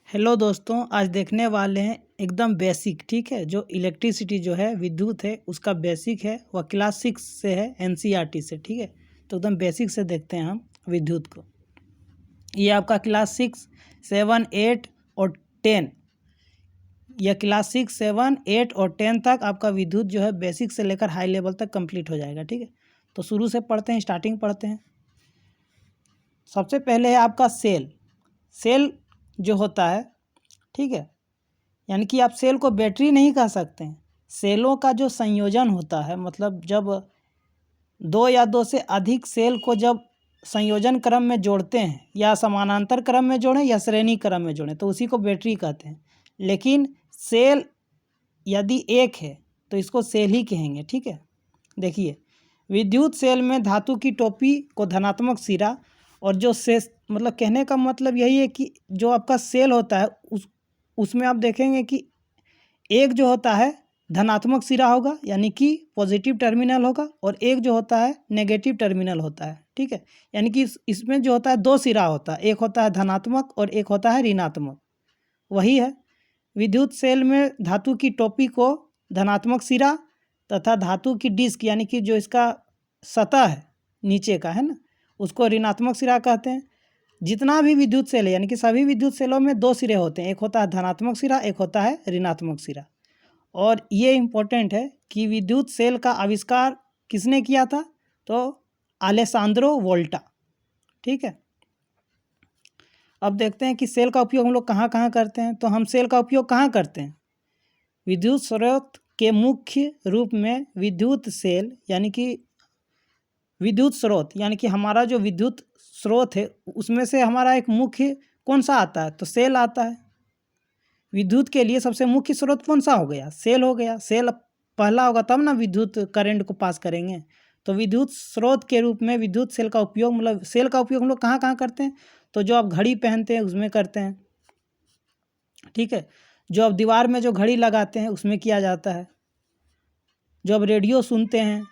Hello दोस्तों, आज देखने वाले हैं एकदम बेसिक। ठीक है, जो इलेक्ट्रिसिटी जो है, विद्युत है, उसका बेसिक है। वह क्लास 6 से है, एनसीईआरटी से। ठीक है, तो एकदम बेसिक से देखते हैं हम विद्युत को। ये आपका क्लास 6, 7, 8 और 10। यह क्लास 6, 7, 8 और 10 तक आपका विद्युत जो है बेसिक से लेकर हाई लेवल तक कंप्लीट हो जाएगा। ठीक है, तो शुरू से पढ़ते हैं, स्टार्टिंग पढ़ते हैं। सबसे पहले है आपका सेल। सेल जो होता है, ठीक है, यानी कि आप सेल को बैटरी नहीं कह सकते हैं। सेलों का जो संयोजन होता है, मतलब जब दो या दो से अधिक सेल को जब संयोजन क्रम में जोड़ते हैं, या समानांतर क्रम में जोड़ें या श्रेणी क्रम में जोड़ें, तो उसी को बैटरी कहते हैं। लेकिन सेल यदि एक है तो इसको सेल ही कहेंगे। ठीक है, देखिए, विद्युत सेल में धातु की टोपी को धनात्मक सिरा, और जो शेष, मतलब कहने का मतलब यही है कि जो आपका सेल होता है उसमें आप देखेंगे कि एक जो होता है धनात्मक सिरा होगा, यानी कि पॉजिटिव टर्मिनल होगा, और एक जो होता है नेगेटिव टर्मिनल होता है। ठीक है, यानी कि इसमें जो होता है दो सिरा होता है, एक होता है धनात्मक और एक होता है ऋणात्मक। वही है, विद्युत सेल में धातु की टोपी को धनात्मक सिरा तथा धातु की डिस्क, यानी कि जो इसका सतह है नीचे का, है ना, उसको ऋणात्मक सिरा कहते हैं। जितना भी विद्युत सेल है, यानी कि सभी विद्युत सेलों में दो सिरे होते हैं, एक होता है धनात्मक सिरा, एक होता है ऋणात्मक सिरा। और ये इम्पोर्टेंट है कि विद्युत सेल का आविष्कार किसने किया था, तो अलेसांद्रो वोल्टा। ठीक है, अब देखते हैं कि सेल का उपयोग हम लोग कहाँ कहाँ करते हैं। तो हम सेल का उपयोग कहाँ करते हैं? विद्युत स्रोत के मुख्य रूप में विद्युत सेल, यानी कि विद्युत स्रोत, यानी कि हमारा जो विद्युत स्रोत है उसमें से हमारा एक मुख्य कौन सा आता है, तो सेल आता है। विद्युत के लिए सबसे मुख्य स्रोत कौन सा हो गया? सेल हो गया। सेल पहला होगा तब ना विद्युत करंट को पास करेंगे। तो विद्युत स्रोत के रूप में विद्युत सेल का उपयोग, मतलब सेल का उपयोग हम लोग कहाँ कहाँ करते हैं? तो जो आप घड़ी पहनते हैं उसमें करते हैं। ठीक है, जो आप दीवार में जो घड़ी लगाते हैं उसमें किया जाता है। जो आप रेडियो सुनते हैं,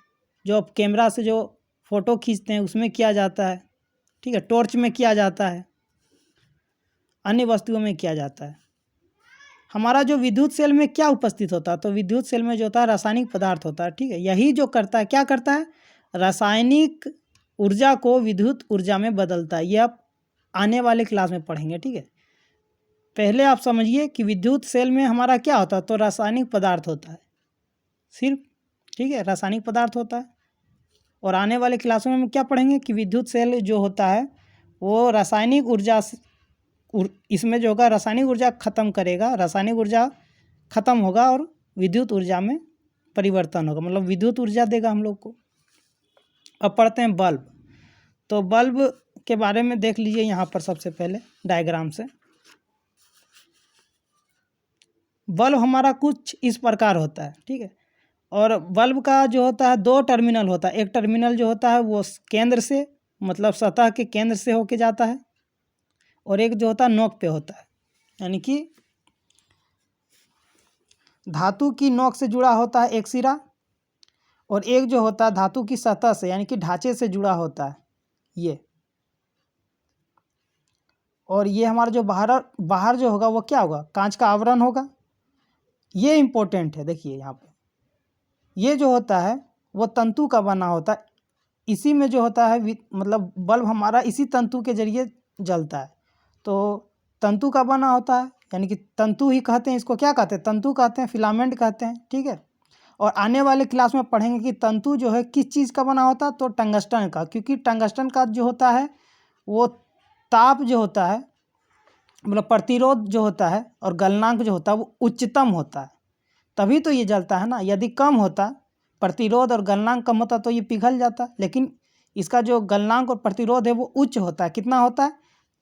जो आप कैमरा से जो फोटो खींचते हैं उसमें किया जाता है। ठीक है, टॉर्च में किया जाता है, अन्य वस्तुओं में किया जाता है। हमारा जो विद्युत सेल में क्या उपस्थित होता है, तो विद्युत सेल में जो होता है रासायनिक पदार्थ होता है। ठीक है, यही जो करता है, क्या करता है, रासायनिक ऊर्जा को विद्युत ऊर्जा में बदलता है। ये आप आने वाले क्लास में पढ़ेंगे। ठीक है, पहले आप समझिए कि विद्युत सेल में हमारा क्या होता है, तो रासायनिक पदार्थ होता है सिर्फ। ठीक है, रासायनिक पदार्थ होता है। और आने वाले क्लासों में हम क्या पढ़ेंगे कि विद्युत सेल जो होता है वो रासायनिक ऊर्जा, इसमें जो होगा रासायनिक ऊर्जा खत्म करेगा, रासायनिक ऊर्जा खत्म होगा और विद्युत ऊर्जा में परिवर्तन होगा, मतलब विद्युत ऊर्जा देगा हम लोग को। अब पढ़ते हैं बल्ब। तो बल्ब के बारे में देख लीजिए यहाँ पर सबसे पहले डायग्राम से। बल्ब हमारा कुछ इस प्रकार होता है। ठीक है, और बल्ब का जो होता है दो टर्मिनल होता है। एक टर्मिनल जो होता है वो केंद्र से, मतलब सतह के केंद्र से होके जाता है, और एक जो होता है नोक पे होता है, यानी कि धातु की नोक से जुड़ा होता है एक सिरा, और एक जो होता है धातु की सतह से, यानी कि ढांचे से जुड़ा होता है ये। और ये हमारा जो बाहर जो होगा वो क्या होगा, कांच का आवरण होगा। ये इम्पोर्टेंट है, देखिए यहाँ पे ये जो होता है वो तंतु का बना होता है। इसी में जो होता है मतलब बल्ब हमारा इसी तंतु के जरिए जलता है। तो तंतु का बना होता है, यानी कि तंतु ही कहते हैं इसको, क्या कहते हैं, तंतु कहते हैं, फिलामेंट कहते हैं। ठीक है, और आने वाले क्लास में पढ़ेंगे कि तंतु जो है किस चीज़ का बना होता है, तो टंगस्टन का, क्योंकि टंगस्टन का जो होता है वो ताप जो होता है, मतलब प्रतिरोध जो होता है और गलनांक जो होता है वो उच्चतम होता है, तभी तो ये जलता है ना। यदि कम होता, प्रतिरोध और गलनांक कम होता तो ये पिघल जाता। लेकिन इसका जो गलनांक और प्रतिरोध है वो उच्च होता है। कितना होता है?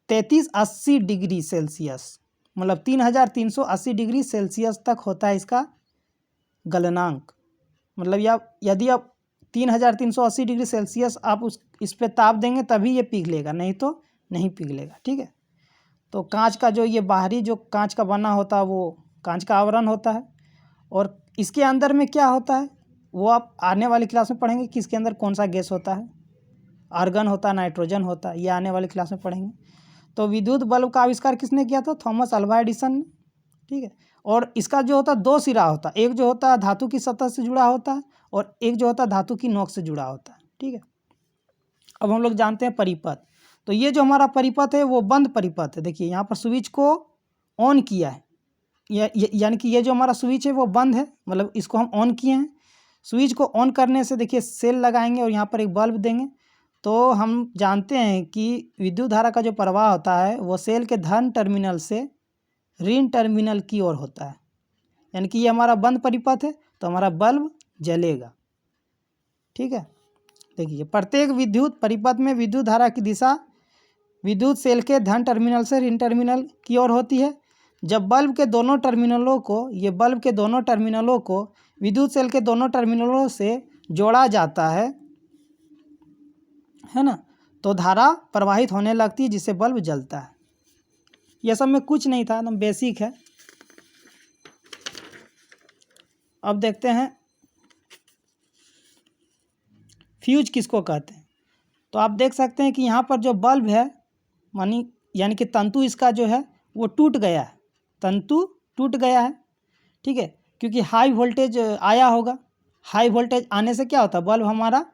3380 डिग्री सेल्सियस, मतलब 3380 डिग्री सेल्सियस तक होता है इसका गलनांक। मतलब यदि आप 3380 डिग्री सेल्सियस आप इस पे ताप देंगे तभी ये पिघलेगा, नहीं तो नहीं पिघलेगा। ठीक है, तो कांच का जो ये बाहरी जो कांच का बना होता है वो कांच का आवरण होता है। और इसके अंदर में क्या होता है वो आप आने वाली क्लास में पढ़ेंगे कि इसके अंदर कौन सा गैस होता है, आर्गन होता है, नाइट्रोजन होता है, ये आने वाली क्लास में पढ़ेंगे। तो विद्युत बल्ब का आविष्कार किसने किया था? थॉमस अल्वा एडिसन ने, ठीक है। और इसका जो होता है 2 सिरा होता है, एक जो होता है धातु की सतह से जुड़ा होता है और एक जो होता है धातु की नोक से जुड़ा होता है, ठीक है। अब हम लोग जानते हैं परिपथ। तो ये जो हमारा परिपथ है वो बंद परिपथ है। देखिए यहाँ पर स्विच को ऑन किया है, यानी कि ये जो हमारा स्विच है वो बंद है, मतलब इसको हम ऑन किए हैं। स्विच को ऑन करने से देखिए सेल लगाएंगे और यहाँ पर एक बल्ब देंगे, तो हम जानते हैं कि विद्युत धारा का जो प्रवाह होता है वो सेल के धन टर्मिनल से ऋण टर्मिनल की ओर होता है, यानी कि ये हमारा बंद परिपथ है तो हमारा बल्ब जलेगा, ठीक है। देखिए प्रत्येक विद्युत परिपथ में विद्युत धारा की दिशा विद्युत सेल के धन टर्मिनल से ऋण टर्मिनल की ओर होती है। जब बल्ब के दोनों टर्मिनलों को विद्युत सेल के दोनों टर्मिनलों से जोड़ा जाता है ना, तो धारा प्रवाहित होने लगती है जिससे बल्ब जलता है। यह सब में कुछ नहीं था, एकदम बेसिक है। अब देखते हैं फ्यूज किसको कहते हैं। तो आप देख सकते हैं कि यहाँ पर जो बल्ब है यानी कि तंतु इसका जो है वो टूट गया है, तंतु टूट गया है, ठीक है, क्योंकि हाई वोल्टेज आया होगा। हाई वोल्टेज आने से क्या होता है, बल्ब हमारा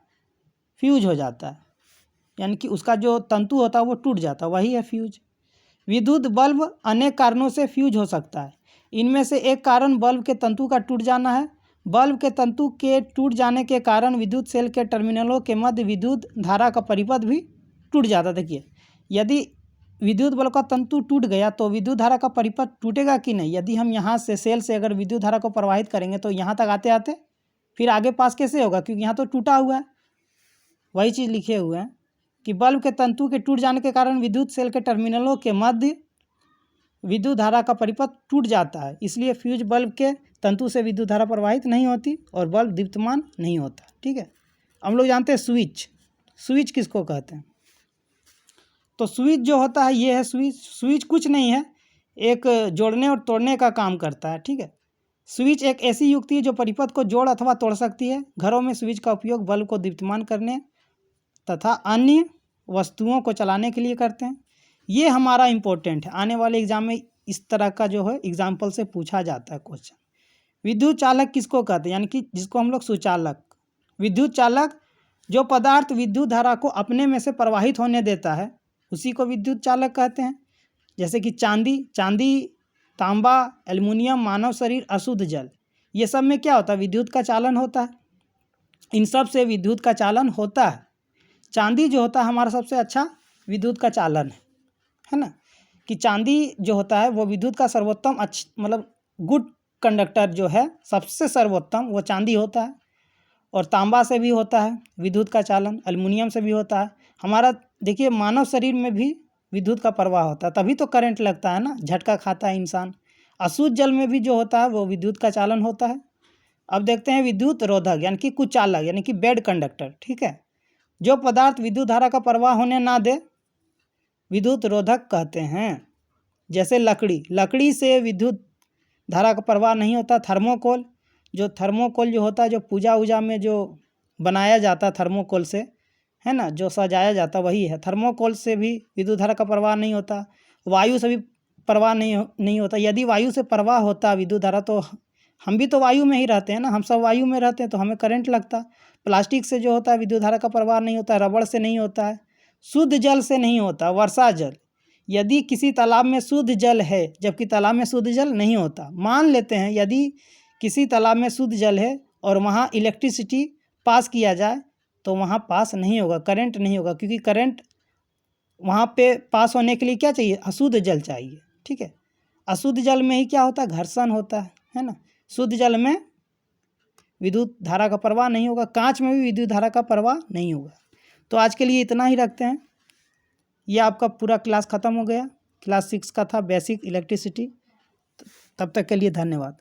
फ्यूज हो जाता है, यानी कि उसका जो तंतु होता है वो टूट जाता है, वही है फ्यूज। विद्युत बल्ब अनेक कारणों से फ्यूज हो सकता है। इनमें से एक कारण बल्ब के तंतु का टूट जाना है। बल्ब के तंतु के टूट जाने के कारण विद्युत सेल के टर्मिनलों के मध्य विद्युत धारा का परिपथ भी टूट जाता है। देखिए यदि विद्युत बल्ब का तंतु टूट गया तो विद्युत धारा का परिपथ टूटेगा कि नहीं। यदि हम यहाँ से सेल से अगर विद्युत धारा को प्रवाहित करेंगे तो यहाँ तक आते आते फिर आगे पास कैसे होगा, क्योंकि यहाँ तो टूटा हुआ है। वही चीज़ लिखे हुए हैं कि बल्ब के तंतु के टूट जाने के कारण विद्युत सेल के टर्मिनलों के मध्य विद्युत धारा का परिपथ टूट जाता है, इसलिए फ्यूज बल्ब के तंतु से विद्युत धारा प्रवाहित नहीं होती और बल्ब दीप्तमान नहीं होता, ठीक है। हम लोग जानते हैं स्विच किसको कहते हैं। तो स्विच जो होता है ये है स्विच कुछ नहीं है, एक जोड़ने और तोड़ने का काम करता है, ठीक है। स्विच एक ऐसी युक्ति है जो परिपथ को जोड़ अथवा तोड़ सकती है। घरों में स्विच का उपयोग बल्ब को दीप्तमान करने तथा अन्य वस्तुओं को चलाने के लिए करते हैं। ये हमारा इम्पोर्टेंट है, आने वाले एग्जाम में इस तरह का जो है एग्जाम्पल से पूछा जाता है क्वेश्चन। विद्युत चालक किसको कहते हैं, यानी कि जिसको हम लोग सुचालक। विद्युत चालक जो पदार्थ विद्युत धारा को अपने में से प्रवाहित होने देता है उसी को विद्युत चालक कहते हैं। जैसे कि चांदी, तांबा, एल्युमिनियम, मानव शरीर, अशुद्ध जल, ये सब में क्या होता है, विद्युत का चालन होता है। इन सब से विद्युत का चालन होता है। चांदी जो होता है हमारा सबसे अच्छा विद्युत का चालन है ना, कि चांदी जो होता है वो विद्युत का सर्वोत्तम मतलब गुड कंडक्टर जो है, सबसे सर्वोत्तम वो चांदी होता है। और तांबा से भी होता है विद्युत का चालन, एल्युमिनियम से भी होता है। हमारा देखिए मानव शरीर में भी विद्युत का प्रवाह होता है, तभी तो करंट लगता है ना, झटका खाता है इंसान। अशुद्ध जल में भी जो होता है वो विद्युत का चालन होता है। अब देखते हैं विद्युत रोधक यानी कि कुचालक यानी कि बेड कंडक्टर, ठीक है। जो पदार्थ विद्युत धारा का प्रवाह होने ना दे विद्युत रोधक कहते हैं। जैसे लकड़ी से विद्युत धारा का प्रवाह नहीं होता। थर्मोकोल जो होता है, जो पूजा वूजा में जो बनाया जाता है थर्मोकोल से, है ना, जो सजाया जाता वही है। थर्मोकोल से भी विद्युत धारा का प्रवाह नहीं होता। वायु से भी प्रवाह नहीं होता। यदि वायु से प्रवाह होता विद्युत धारा तो हम भी तो वायु में ही रहते हैं ना, हम सब वायु में रहते हैं तो हमें करंट लगता। प्लास्टिक से जो होता है विद्युत धारा का प्रवाह नहीं होता, रबड़ से नहीं होता है, शुद्ध जल से नहीं होता। वर्षा जल, यदि किसी तालाब में शुद्ध जल है जबकि तालाब में शुद्ध जल नहीं होता, मान लेते हैं यदि किसी तालाब में शुद्ध जल है और वहाँ इलेक्ट्रिसिटी पास किया जाए तो वहाँ पास नहीं होगा, करंट नहीं होगा, क्योंकि करंट वहाँ पे पास होने के लिए क्या चाहिए, अशुद्ध जल चाहिए, ठीक है। अशुद्ध जल में ही क्या होता है, घर्षण होता है ना। शुद्ध जल में विद्युत धारा का प्रवाह नहीं होगा, कांच में भी विद्युत धारा का प्रवाह नहीं होगा। तो आज के लिए इतना ही रखते हैं। यह आपका पूरा क्लास ख़त्म हो गया। क्लास 6 का था बेसिक इलेक्ट्रिसिटी। तब तक के लिए धन्यवाद।